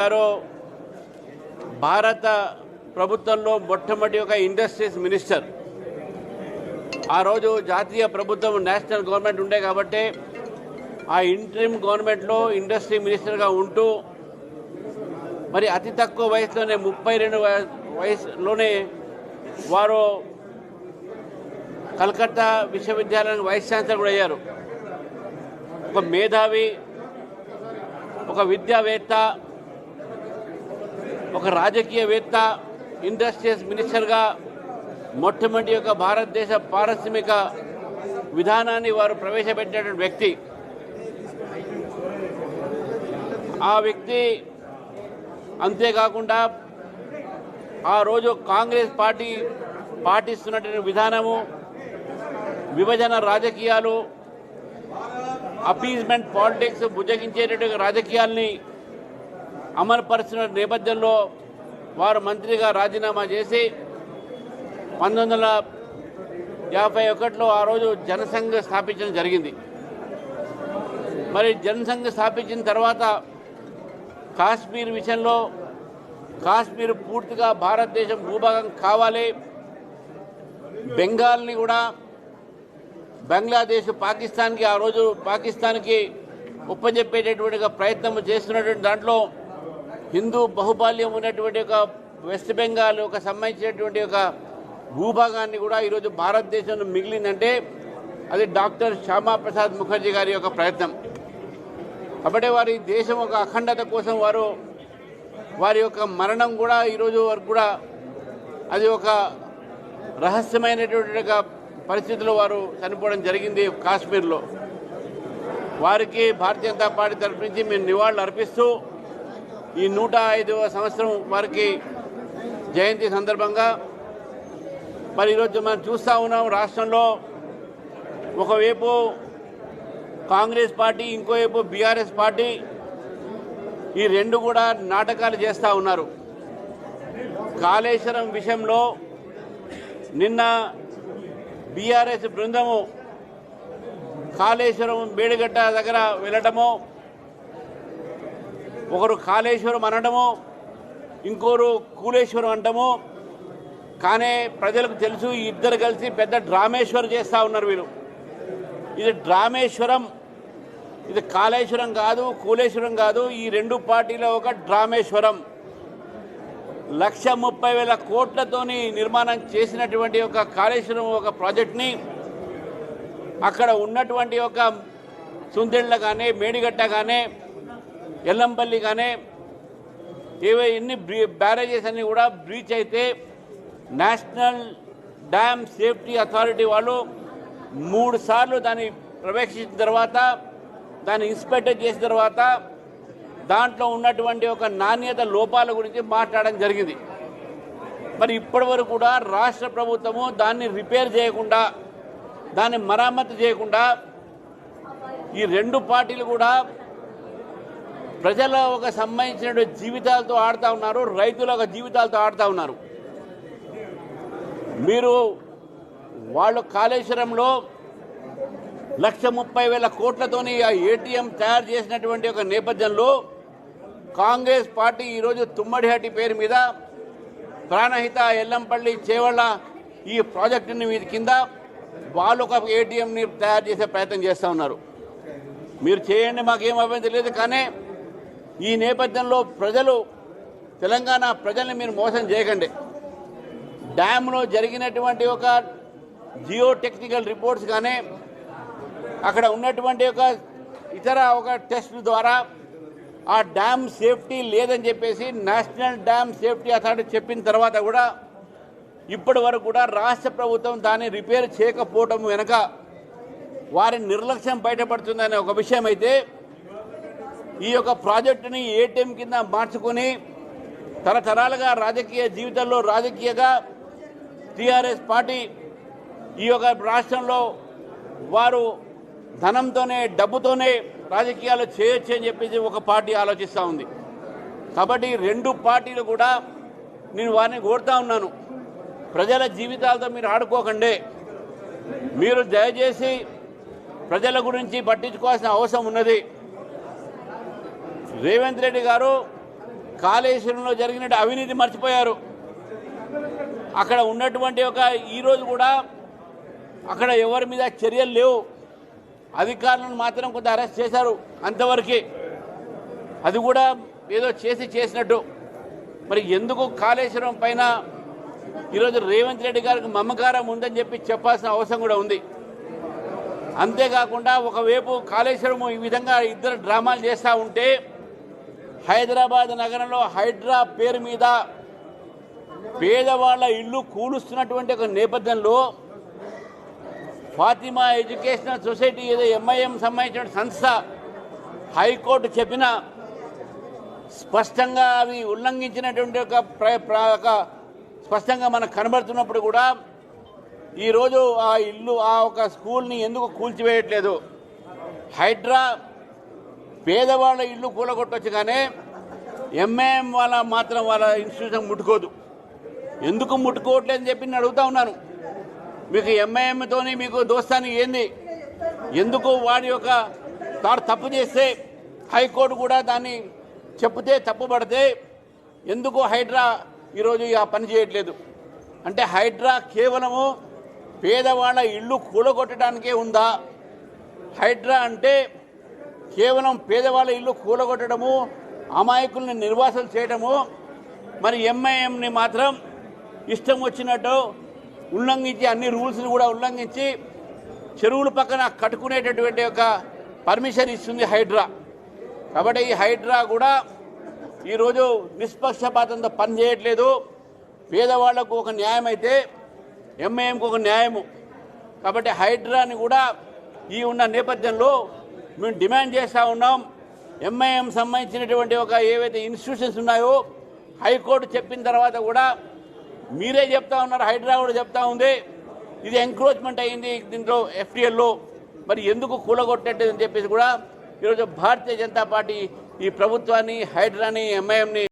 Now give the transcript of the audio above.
గారు భారత ప్రభుత్వంలో మొట్టమొదటి ఒక ఇండస్ట్రీస్ మినిస్టర్. ఆ రోజు జాతీయ ప్రభుత్వం నేషనల్ గవర్నమెంట్ ఉండే కాబట్టి ఆ ఇంటరిమ్ గవర్నమెంట్లో ఇండస్ట్రీ మినిస్టర్గా ఉంటూ మరి అతి తక్కువ వయసులోనే 32 వయసులోనే వారు కలకత్తా విశ్వవిద్యాలయానికి వైస్ ఛాన్సలర్ కూడా అయ్యారు. ఒక మేధావి, ఒక విద్యావేత్త, ఒక రాజకీయవేత్త, ఇండస్ట్రీస్ మినిస్టర్గా మొట్టమొదటి యొక్క భారతదేశ పారిశ్రామిక విధానాన్ని వారు ప్రవేశపెట్టినటువంటి వ్యక్తి. ఆ వ్యక్తి అంతేకాకుండా ఆ రోజు కాంగ్రెస్ పార్టీ పాటిస్తున్నటువంటి విధానము, విభజన రాజకీయాలు, అపీజ్మెంట్ పాలిటిక్స్, బుజ్జగించేటటువంటి రాజకీయాల్ని అమలుపరుస్తున్న నేపథ్యంలో వారు మంత్రిగా రాజీనామా చేసి 1951లో ఆ రోజు జనసంఘ్ స్థాపించడం జరిగింది. మరి జనసంఘ్ స్థాపించిన తర్వాత కాశ్మీర్ విషయంలో కాశ్మీర్ పూర్తిగా భారతదేశం భూభాగం కావాలి, బెంగాల్ని కూడా బంగ్లాదేశ్ పాకిస్తాన్కి ఆ రోజు పాకిస్తాన్కి ఒప్పజెప్పేటటువంటి ప్రయత్నం చేస్తున్నటువంటి దాంట్లో హిందూ బహుబాల్యం ఉన్నటువంటి ఒక వెస్ట్ బెంగాల్ ఒక సంబంధించినటువంటి ఒక భూభాగాన్ని కూడా ఈరోజు భారతదేశంలో మిగిలిందంటే అది డాక్టర్ శ్యామాప్రసాద్ ముఖర్జీ గారి యొక్క ప్రయత్నం. కాబట్టి వారి దేశం ఒక అఖండత కోసం వారి యొక్క మరణం కూడా ఈరోజు వరకు కూడా అది ఒక రహస్యమైనటువంటి పరిస్థితుల్లో వారు చనిపోవడం జరిగింది కాశ్మీర్లో. వారికి భారతీయ జనతా పార్టీ తరఫు నుంచి మేము నివాళులు అర్పిస్తూ ఈ 105వ సంవత్సరం వారికి జయంతి సందర్భంగా మరి ఈరోజు మనం చూస్తూ ఉన్నాం, రాష్ట్రంలో ఒకవైపు కాంగ్రెస్ పార్టీ, ఇంకోవైపు బీఆర్ఎస్ పార్టీ, ఈ రెండు కూడా నాటకాలు చేస్తూ ఉన్నారు. కాళేశ్వరం విషయంలో నిన్న బీఆర్ఎస్ బృందము కాళేశ్వరం మేడిగడ్డ దగ్గర వెళ్ళటము, ఒకరు కాళేశ్వరం అనడము, ఇంకోరు కూలేశ్వరం అంటము. కానీ ప్రజలకు తెలుసు ఈ ఇద్దరు కలిసి పెద్ద డ్రామేశ్వరం చేస్తూ ఉన్నారు వీరు. ఇది డ్రామేశ్వరం, ఇది కాళేశ్వరం కాదు, కూలేశ్వరం కాదు, ఈ రెండు పార్టీల ఒక డ్రామేశ్వరం. 1,30,000 కోట్లతోని నిర్మాణం చేసినటువంటి ఒక కాళేశ్వరం ఒక ప్రాజెక్ట్ని అక్కడ ఉన్నటువంటి ఒక సుందెళ్ళ కానీ, మేడిగట్ట కానీ, ఎల్లంపల్లి కానీ ఎన్ని బ్యారేజెస్ అన్నీ కూడా బ్రీచ్ అయితే నేషనల్ డ్యామ్ సేఫ్టీ అథారిటీ వాళ్ళు 3 సార్లు దాన్ని ప్రవేశించిన తర్వాత, దాన్ని ఇన్స్పెక్ట్ చేసిన తర్వాత దాంట్లో ఉన్నటువంటి ఒక నాణ్యత లోపాల గురించి మాట్లాడడం జరిగింది. మరి ఇప్పటి వరకు కూడా రాష్ట్ర ప్రభుత్వము దాన్ని రిపేర్ చేయకుండా, దాన్ని మరమ్మతు చేయకుండా ఈ రెండు పార్టీలు కూడా ప్రజల ఒక సంబంధించిన జీవితాలతో ఆడుతూ ఉన్నారు, రైతుల ఒక జీవితాలతో ఆడుతూ ఉన్నారు. మీరు వాళ్ళు కాళేశ్వరంలో 1,30,000 కోట్లతోని ఆ ఏటీఎం తయారు చేసినటువంటి ఒక నేపథ్యంలో కాంగ్రెస్ పార్టీ ఈరోజు తుమ్మడిహట్టి పేరు మీద ప్రాణహిత, ఎల్లంపల్లి, చేవళ్ళ ఈ ప్రాజెక్టుని మీద కింద వాళ్ళు ఒక ఏటీఎంని తయారు చేసే ప్రయత్నం చేస్తూ ఉన్నారు. మీరు చేయండి, మాకేం అభ్యంతరం లేదు. కానీ ఈ నేపథ్యంలో తెలంగాణ ప్రజల్ని మీరు మోసం చేయకండి. డ్యామ్లో జరిగినటువంటి ఒక జియో టెక్నికల్ రిపోర్ట్స్ కానీ, అక్కడ ఉన్నటువంటి ఒక ఇతర ఒక టెస్ట్ ద్వారా ఆ డ్యామ్ సేఫ్టీ లేదని చెప్పేసి నేషనల్ డ్యామ్ సేఫ్టీ అథారిటీ చెప్పిన తర్వాత కూడా ఇప్పటి వరకు కూడా రాష్ట్ర ప్రభుత్వం దాన్ని రిపేర్ చేయకపోవడం వెనుక వారి నిర్లక్ష్యం బయటపడుతుందనే ఒక విషయం అయితే, ఈ యొక్క ప్రాజెక్టుని ఏటీఎం కింద మార్చుకొని తరతరాలుగా రాజకీయ జీవితంలో రాజకీయంగా టీఆర్ఎస్ పార్టీ ఈ యొక్క రాష్ట్రంలో వారు ధనంతోనే, డబ్బుతోనే రాజకీయాలు చేయొచ్చు అని చెప్పేసి ఒక పార్టీ ఆలోచిస్తూ ఉంది. కాబట్టి రెండు పార్టీలు కూడా నేను వారిని కోరుతా ఉన్నాను, ప్రజల జీవితాలతో మీరు ఆడుకోకండి. మీరు దయచేసి ప్రజల గురించి పట్టించుకోవాల్సిన అవసరం ఉన్నది. రేవంత్ రెడ్డి గారు కాళేశ్వరంలో జరిగినట్టు అవినీతి మర్చిపోయారు. అక్కడ ఉన్నటువంటి ఈరోజు కూడా అక్కడ ఎవరి మీద చర్యలు లేవు. అధికారులను మాత్రం కొంత అరెస్ట్ చేశారు, అంతవరకే. అది కూడా ఏదో చేసినట్టు. మరి ఎందుకు కాళేశ్వరం పైన ఈరోజు రేవంత్ రెడ్డి గారికి మమకారం ఉందని చెప్పాల్సిన అవసరం కూడా ఉంది. అంతేకాకుండా ఒకవైపు కాళేశ్వరం ఈ విధంగా ఇద్దరు డ్రామాలు చేస్తూ ఉంటే, హైదరాబాద్ నగరంలో హైడ్రా పేరు మీద పేదవాళ్ల ఇల్లు కూలుస్తున్నటువంటి ఒక నేపథ్యంలో ఫాతిమా ఎడ్యుకేషనల్ సొసైటీ ఏదో ఎంఐఎం సంబంధించిన సంస్థ హైకోర్టు చెప్పిన స్పష్టంగా అవి ఉల్లంఘించినటువంటి ఒక స్పష్టంగా మనకు కనబడుతున్నప్పుడు కూడా ఈరోజు ఆ ఇల్లు ఆ ఒక స్కూల్ని ఎందుకు కూల్చివేయట్లేదు? హైడ్రా పేదవాళ్ళ ఇల్లు కూలగొట్టవచ్చు, కానీ ఎంఐఎం వాళ్ళ మాత్రం వాళ్ళ ఇన్స్టిట్యూషన్ ముట్టుకోదు. ఎందుకు ముట్టుకోవట్లేదని చెప్పి నేను అడుగుతా ఉన్నాను. మీకు ఎంఐఎంతోని మీకు దోస్తానికి ఏంది? ఎందుకు వాడి యొక్క తాను తప్పు చేస్తే హైకోర్టు కూడా దాన్ని చెప్తే తప్పుపడితే ఎందుకు హైడ్రా ఈరోజు ఆ పని చేయట్లేదు? అంటే హైడ్రా కేవలము పేదవాళ్ళ ఇల్లు కూలగొట్టడానికే ఉందా? హైడ్రా అంటే కేవలం పేదవాళ్ళ ఇల్లు కూలగొట్టడము, అమాయకుల్ని నిర్వాసన చేయడము. మరి ఎంఐఎంని మాత్రం ఇష్టం వచ్చినట్టు ఉల్లంఘించి అన్ని రూల్స్ని కూడా ఉల్లంఘించి చెరువుల పక్కన కట్టుకునేటటువంటి ఒక పర్మిషన్ ఇస్తుంది హైడ్రా. కాబట్టి ఈ హైడ్రా కూడా ఈరోజు నిష్పక్షపాతంతో పనిచేయట్లేదు. పేదవాళ్లకు ఒక న్యాయం అయితే ఎంఐఎంకు ఒక న్యాయము. కాబట్టి హైడ్రాని కూడా ఈ ఉన్న నేపథ్యంలో మేము డిమాండ్ చేస్తూ ఉన్నాం. ఎంఐఎం సంబంధించినటువంటి ఏవైతే ఇన్స్టిట్యూషన్స్ ఉన్నాయో హైకోర్టు చెప్పిన తర్వాత కూడా మీరే చెప్తా ఉన్నారు, హైడ్రా కూడా చెప్తా ఉంది ఇది ఎంక్రోచ్మెంట్ అయింది దీంట్లో ఎఫ్టీఎల్లో. మరి ఎందుకు కూలగొట్టేది అని చెప్పేసి కూడా ఈరోజు భారతీయ జనతా పార్టీ ఈ ప్రభుత్వాన్ని, హైడ్రాని, ఎంఐఎంని